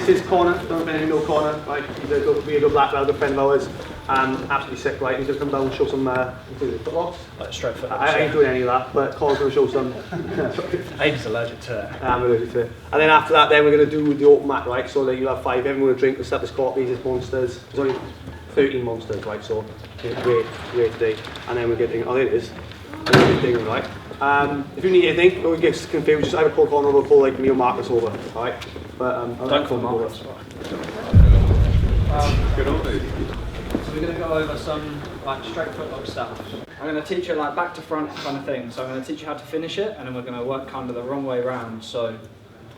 This is corner, don't know no corner, right? He's a good black belt, a good friend of ours. Absolutely sick, right? He's going to come down and show some footlocks. Like straight foot. I ain't doing any of that, but Cole's going to show some. Aiden's allergic to it. I'm allergic to it. And then after that, then we're going to do the open mat, right? So that you'll have 5, everyone will drink, we'll set the scorpions, there's monsters. There's only 13 monsters, right? So, great day. And then we're getting, oh there it is. Thing, right? If you need anything, don't get confused, just either call Connor or call like me or Marcus over, alright? But don't call Marcus. Good old lady. So we're going to go over some like straight footlock stuff. I'm going to teach you like back to front kind of thing. So I'm going to teach you how to finish it, and then we're going to work kind of the wrong way around. So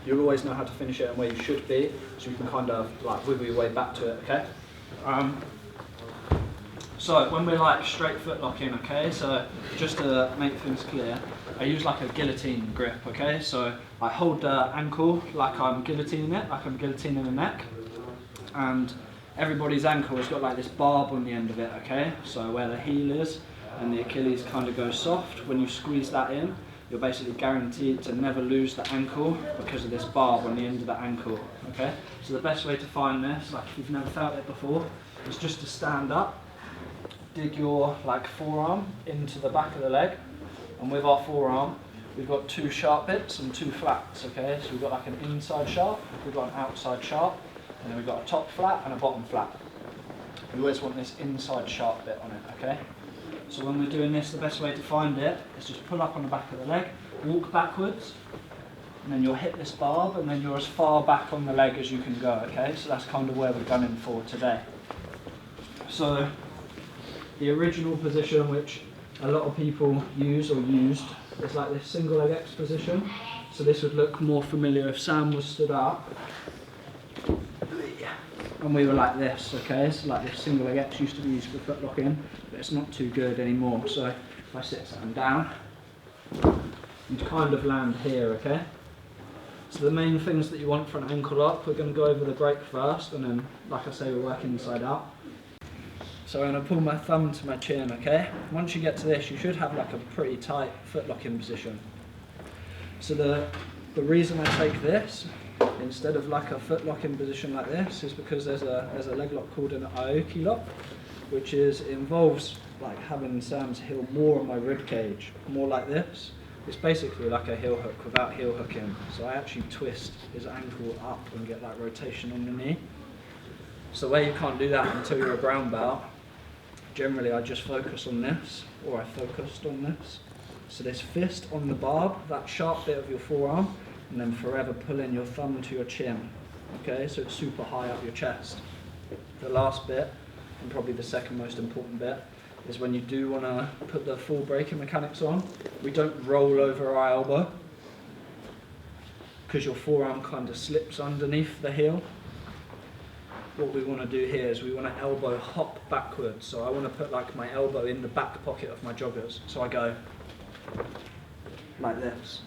you'll always know how to finish it and where you should be, so you can kind of like wiggle your way back to it, okay? So when we're like straight foot locking, okay, so just to make things clear, I use like a guillotine grip, okay? So I hold the ankle like I'm guillotining it, like I'm guillotining the neck, and everybody's ankle has got like this barb on the end of it, okay? So where the heel is and the Achilles kind of goes soft, when you squeeze that in, you're basically guaranteed to never lose the ankle because of this barb on the end of the ankle, okay? So the best way to find this, like if you've never felt it before, is just to stand up, dig your like forearm into the back of the leg, and with our forearm we've got 2 sharp bits and 2 flats, okay? So we've got like an inside sharp, we've got an outside sharp, and then we've got a top flat and a bottom flat. We always want this inside sharp bit on it, okay? So when we're doing this, the best way to find it is just pull up on the back of the leg, walk backwards, and then you'll hit this barb, and then you're as far back on the leg as you can go, okay? So that's kind of where we're gunning for today. So the original position which a lot of people use or used is like this single leg X position. So this would look more familiar if Sam was stood up and we were like this, okay? So like this single leg X used to be used for foot locking, but it's not too good anymore. So if I sit Sam down, you'd kind of land here, okay? So the main things that you want for an ankle lock, we're going to go over the break first, and then like I say, we're working inside out. So I'm going to pull my thumb to my chin, okay? Once you get to this, you should have like a pretty tight foot locking position. So the reason I take this instead of like a foot locking position like this is because there's a leg lock called an Aoki lock, which involves like having Sam's heel more on my rib cage, more like this. It's basically like a heel hook without heel hooking. So I actually twist his ankle up and get that rotation on the knee. So where you can't do that until you're a brown belt, generally I just focus on this, or I focused on this. So this fist on the barb, that sharp bit of your forearm, and then forever pulling your thumb to your chin. Okay, so it's super high up your chest. The last bit, and probably the second most important bit, is when you do want to put the full braking mechanics on, we don't roll over our elbow, because your forearm kind of slips underneath the heel. What we want to do here is we want to elbow hop backwards. So I want to put like my elbow in the back pocket of my joggers. So I go like this.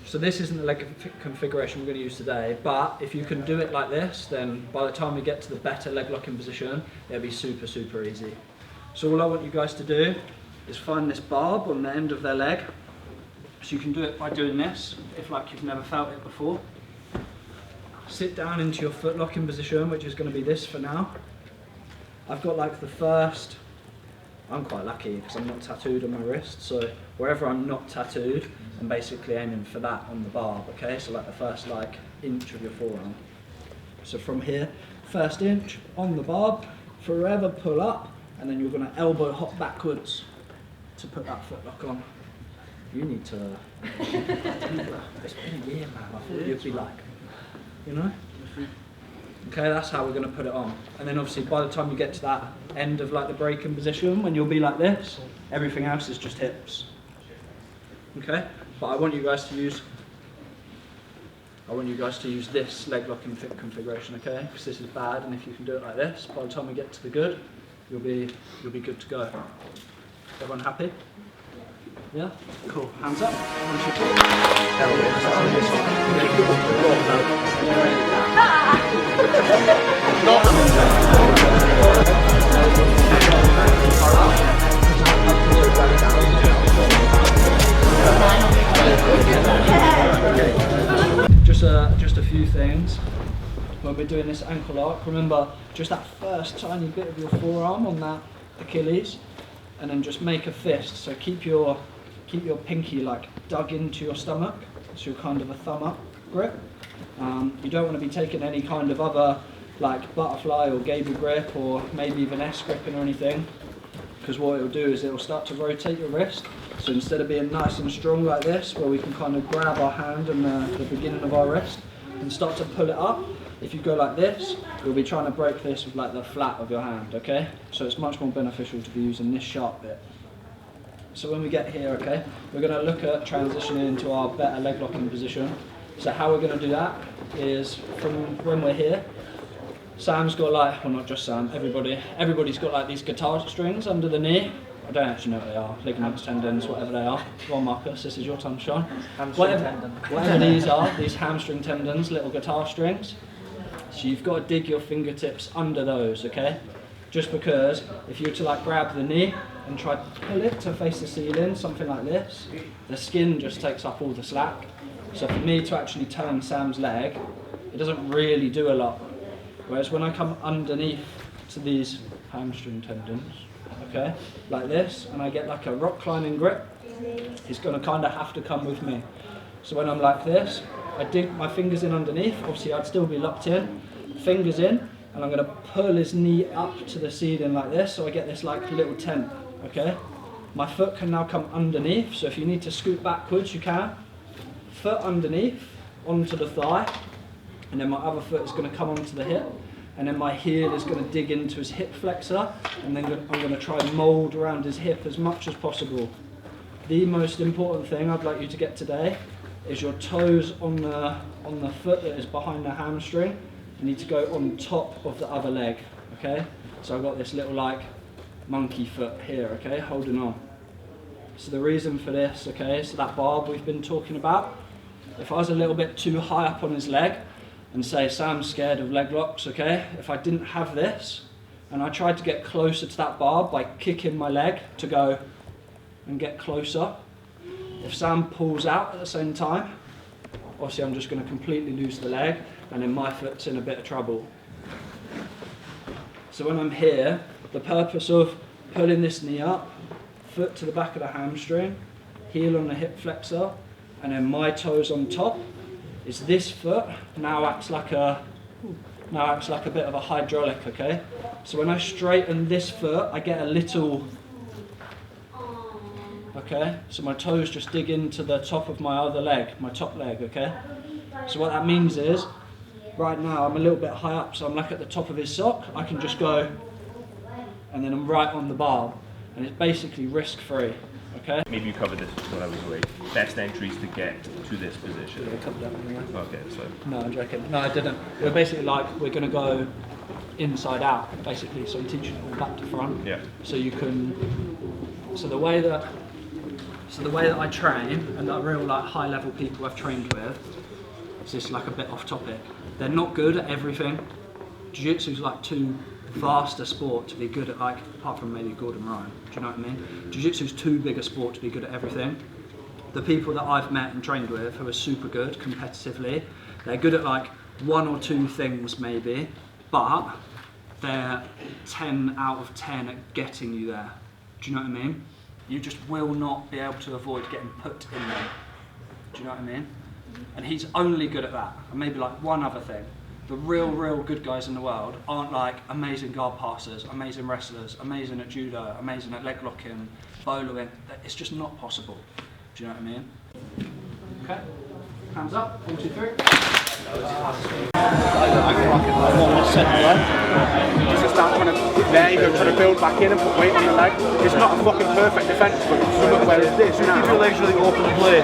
So this isn't the leg configuration we're going to use today, but if you can do it like this, then by the time we get to the better leg locking position, it'll be super, super easy. So all I want you guys to do is find this barb on the end of their leg. So you can do it by doing this, if like you've never felt it before. Sit down into your foot locking position, which is going to be this for now. I've got like the first, I'm quite lucky because I'm not tattooed on my wrist, so wherever I'm not tattooed, I'm basically aiming for that on the barb, okay? So like the first like inch of your forearm. So from here, first inch on the barb, forever pull up, and then you're going to elbow hop backwards to put that foot lock on. You need to, it's been a year, man, I thought you'd be like, you know? Okay, that's how we're going to put it on. And then obviously by the time you get to that end of like the braking position, when you'll be like this, everything else is just hips. Okay? But I want you guys to use this leg locking configuration, okay? Because this is bad, and if you can do it like this, by the time we get to the good, you'll be good to go. Everyone happy? Yeah? Cool. Hands up. Just a few things. when we're doing this ankle arc, remember just that first tiny bit of your forearm on that Achilles, and then just make a fist. So keep your pinky like dug into your stomach, so you're kind of a thumb up grip. You don't want to be taking any kind of other like butterfly or gable grip or maybe even S gripping or anything, because what it'll do is it'll start to rotate your wrist. So instead of being nice and strong like this, where we can kind of grab our hand and the beginning of our wrist and start to pull it up, if you go like this, you'll be trying to break this with like the flat of your hand, okay? So it's much more beneficial to be using this sharp bit. So when we get here, okay, we're going to look at transitioning into our better leg locking position. So how we're going to do that is from when we're here, Sam's got like, well not just Sam, everybody's got like these guitar strings under the knee. I don't actually know what they are, ligaments, tendons, whatever they are. Go on Marcus, this is your time to shine. Whatever these are, these hamstring tendons, little guitar strings. So you've got to dig your fingertips under those, okay? Just because if you were to like grab the knee and try to pull it to face the ceiling, something like this, the skin just takes up all the slack. So for me to actually turn Sam's leg, it doesn't really do a lot. Whereas when I come underneath to these hamstring tendons, okay, like this, and I get like a rock climbing grip, he's going to kind of have to come with me. So when I'm like this, I dig my fingers in underneath, obviously I'd still be locked in, fingers in, and I'm going to pull his knee up to the ceiling like this, so I get this like little tent, okay? My foot can now come underneath, so if you need to scoot backwards, you can. Foot underneath, onto the thigh, and then my other foot is going to come onto the hip, and then my heel is going to dig into his hip flexor, and then I'm going to try and mould around his hip as much as possible. The most important thing I'd like you to get today is your toes on the foot that is behind the hamstring. You need to go on top of the other leg, okay? So I've got this little like monkey foot here, okay, holding on. So the reason for this, okay, so that barb we've been talking about, if I was a little bit too high up on his leg, and say Sam's scared of leg locks, okay, if I didn't have this, and I tried to get closer to that barb by kicking my leg to go and get closer, if Sam pulls out at the same time, obviously I'm just going to completely lose the leg, and then my foot's in a bit of trouble. So when I'm here, the purpose of pulling this knee up, foot to the back of the hamstring, heel on the hip flexor, and then my toes on top, is this foot now acts like a bit of a hydraulic, okay? So when I straighten this foot, I get a little, okay? So my toes just dig into the top of my other leg, my top leg, okay? So what that means is, right now I'm a little bit high up, so I'm like at the top of his sock, I can just go, and then I'm right on the barb, and it's basically risk-free, okay? Maybe you covered this when I was away. Best entries to get to this position. I covered that one, Okay, so. no, I'm joking. No, I didn't. We're basically like, we're going to go inside out, basically, so I'm teaching it all back to front. Yeah. So you can, so the way that I train, and the real like high level people I've trained with, is just like a bit off topic. They're not good at everything. Jiu-jitsu's like too vast a sport to be good at, like, apart from maybe Gordon Ryan, do you know what I mean? Jiu-jitsu's too big a sport to be good at everything. The people that I've met and trained with who are super good competitively, they're good at like 1 or 2 things maybe, but they're 10 out of 10 at getting you there. Do you know what I mean? You just will not be able to avoid getting put in there. Do you know what I mean? And he's only good at that, and maybe like one other thing. The real good guys in the world aren't like amazing guard passers, amazing wrestlers, amazing at judo, amazing at leg locking, bowling. It's just not possible. Do you know what I mean? Okay, hands up, 1, 2, 3. Just start trying to, there you go, trying to build back in and put weight on the leg. It's not a fucking perfect defence, but whereas this now, keep your legs really open and play.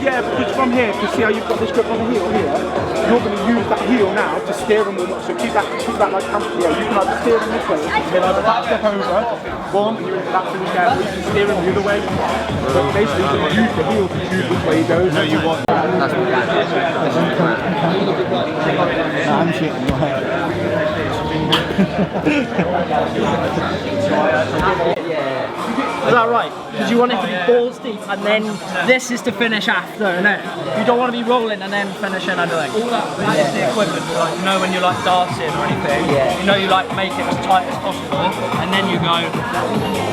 yeah, because from here, you see how you've got this grip on the heel here, you're going to use that heel now to steer them, so keep that like, yeah, you can either steer them this way, then either back step over, boom, and you're into that finish there, or you can steer them the other way, but basically you can use the heel to choose which way he goes. No, you want. That's what I'm cheating your head. Yeah. Is that right? Because you want it to be balls deep, and then this is to finish after, innit? You don't want to be rolling and then finishing under like. All that is the equipment, like, you know, when you're like dancing or anything, you know, you like make it as tight as possible, and then you go,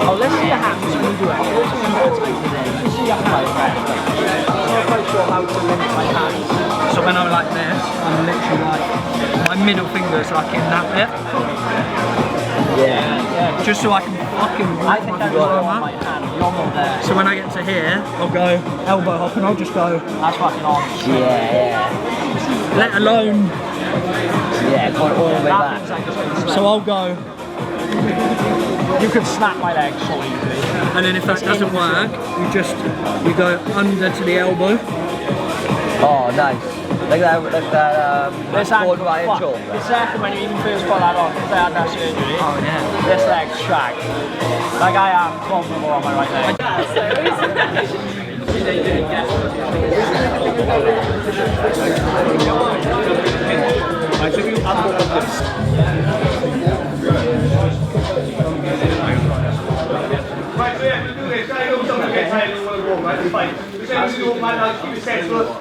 oh, let's see your hands when you do it. Let's see your hands. I'm not quite sure how to limit my hands. So when I'm like this, I'm literally like, my middle finger's like in that bit. Yeah. Just so I can fucking walk my my hand. You're not there. So when I get to here, I'll go elbow hop and I'll just go. That's fucking on. Yeah. Let alone. Yeah, going all the way back. So I'll go. You can snap my legs so easily. And then if that doesn't work, you go under to the elbow. Oh, nice. Like that, this hand, the second when you even first put that on, because I had that surgery, this leg's shagged. Like I am comfortable on my right leg. I think you have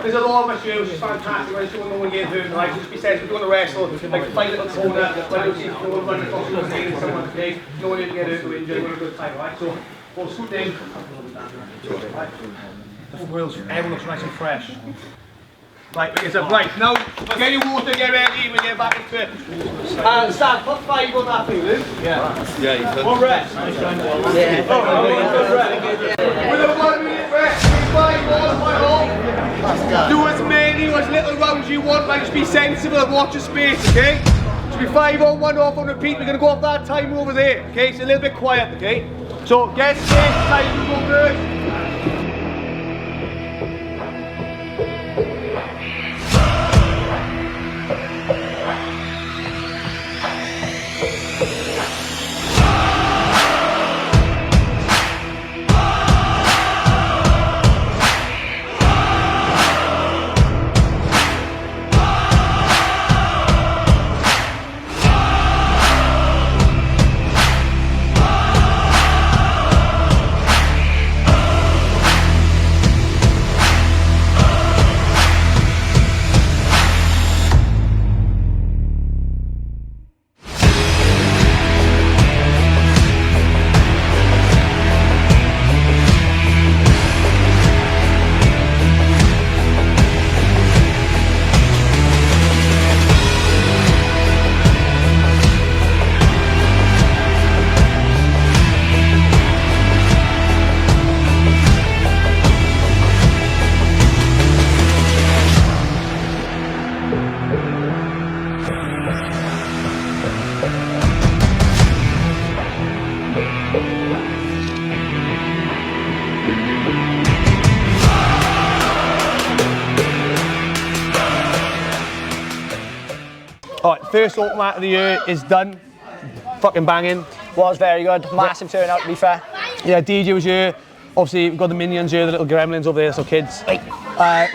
there's a lot of us here which is fantastic. I just don't know when you get hurt. Like, just be sensible, we're going to wrestle, like 5 little corner, when you see people running across the screen and someone today, no one to get hurt or injured, we're a good time, right? So, we'll scoot in. Everyone looks nice and fresh. Right, pick it up. Right, now, get your water, get ready, we get back into it. Stan, put 5 on that thing, Luke. Yeah, you could. One rest. Yeah. One rest. With a 1 minute rest, 5 on, 1 off. Do as many or as little rounds you want, like just be sensible and watch your space, okay? So be 5 on, 1 off on repeat. We're going to go off that time over there, okay? So a little bit quiet, okay? So get space, time to go first. Alright, first open mat of the year is done. Fucking banging. Was very good. Massive turnout, to be fair. Yeah, DJ was here. Obviously, we've got the minions here, the little gremlins over there, so kids.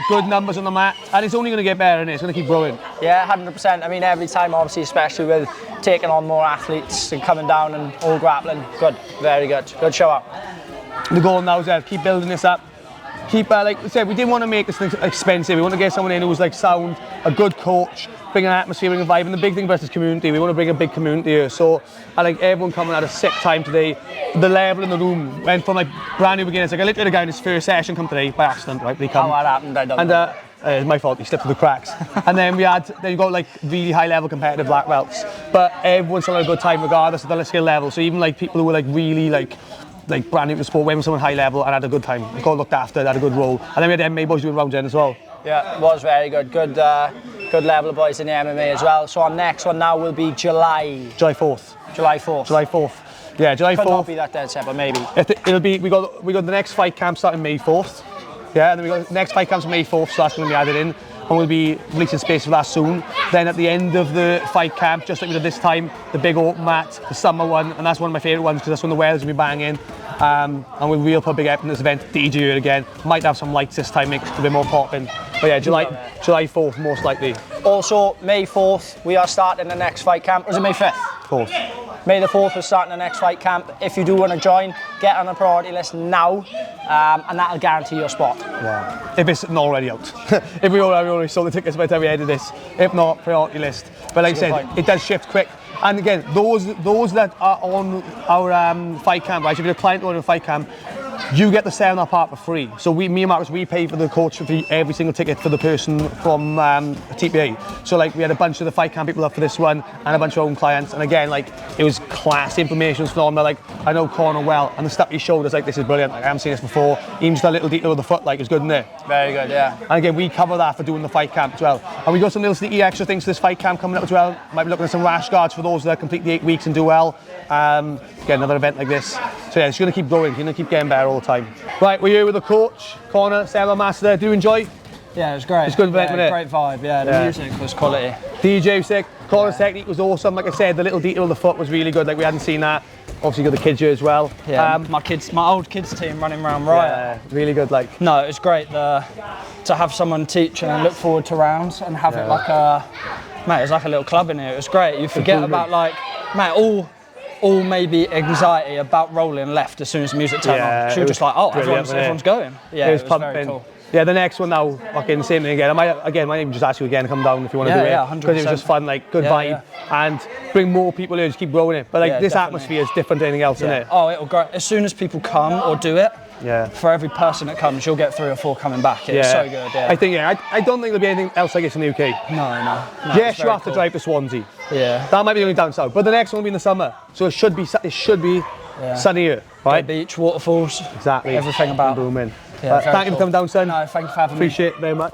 Good numbers on the mat, and it's only going to get better, isn't it? It's going to keep growing. Yeah, 100%. I mean, every time, obviously, especially with taking on more athletes and coming down and all grappling. Good, very good. Good show up. The goal now is keep building this up. Keep, like I said, we didn't want to make this thing expensive. We want to get someone in who was like sound, a good coach, bring an atmosphere, bring a vibe. And the big thing for us is community. We want to bring a big community here. So I like everyone coming at a sick time today. The level in the room went from like brand new beginners. Like I literally had a guy in his first session come today by accident, right? But he come. How that happened? I don't know. It's my fault. He slipped through the cracks. And then you got like really high level competitive black belts. But everyone's still had a good time regardless of the skill level. So even like people who were like really like brand new to the sport, went with someone high level and had a good time. They got looked after, they had a good role. And then we had the MMA boys doing rounds in as well. Yeah, it was very good. Good level of boys in the MMA as well. So our next one now will be July 4th. July 4th. July 4th. Yeah, July 4th. Could not be that dead set, but maybe. It'll be. We got the next fight camp starting May 4th. Yeah, and then we got the next fight camps May 4th, so that's going to be added in. And we'll be releasing space for that soon. Then at the end of the fight camp, just like we did this time, the big open mat, the summer one, and that's one of my favourite ones because that's when the weather's going to be banging. And we'll put a big up in this event, DJ here again. Might have some lights this time, make it a bit more popping. But yeah, July 4th most likely. Also, May 4th, we are starting the next fight camp. Was it May 5th? 4th. May the 4th, we're starting the next fight camp. If you do want to join, get on the priority list now, and that'll guarantee your spot. Yeah. If it's not already out. If we already sold the tickets by the time we ended this. If not, priority list. But like I said, it does shift quick. And again, those that are on our fight camp, right? So if you're a client on a fight camp, you get the 7 part for free. So me and Marcus, we pay for the coach fee, every single ticket for the person from TPA. So like we had a bunch of the fight camp people up for this one and a bunch of our own clients. And again, like it was class, information was phenomenal. Like I know Connor well, and the stuff he showed us, like this is brilliant. Like I haven't seen this before. Even just a little detail of the foot, like it's good in there. Very good, yeah. And again, we cover that for doing the fight camp as well. And we got some little sneaky extra things for this fight camp coming up as well. Might be looking at some rash guards for those that complete the 8 weeks and do well. Get another event like this. So yeah, it's going to keep going. It's going to keep getting better all the time. Right, we're here with the coach, Connor, Sarah Master. Do you enjoy? Yeah, it was great. It's good event, wasn't it? Great vibe, yeah. The music was quality. DJ was sick. Connor's technique was awesome. Like I said, the little detail of the foot was really good. Like we hadn't seen that. Obviously, got the kids here as well. Yeah, my old kids team running around riot. Yeah, really good. Like no, it was great to have someone teach and look forward to rounds and have it like a, mate, it was like a little club in here. It was great. You forget about like, mate, all maybe anxiety about rolling left as soon as the music turned on. So you're just like, oh, everyone's going. Yeah, it was very cool. Yeah, the next one now, fucking same thing again. I might even just ask you again to come down if you want to do it. Yeah, 100%. Because it was just fun, like good vibe, and bring more people in, just keep growing it. But like this definitely. atmosphere is different to anything else, isn't it? Oh, it'll grow. As soon as people come or do it, for every person that comes, you'll get 3 or 4 coming back. It's so good, I think, I don't think there'll be anything else like this in the UK. No. Yes, you have to drive to Swansea. Yeah. That might be the only down south. But the next one will be in the summer. So it should be sunnier, right? Beach, waterfalls. Exactly. Everything about it. Thank you for coming down, son. No, thank you for having me. Appreciate it very much.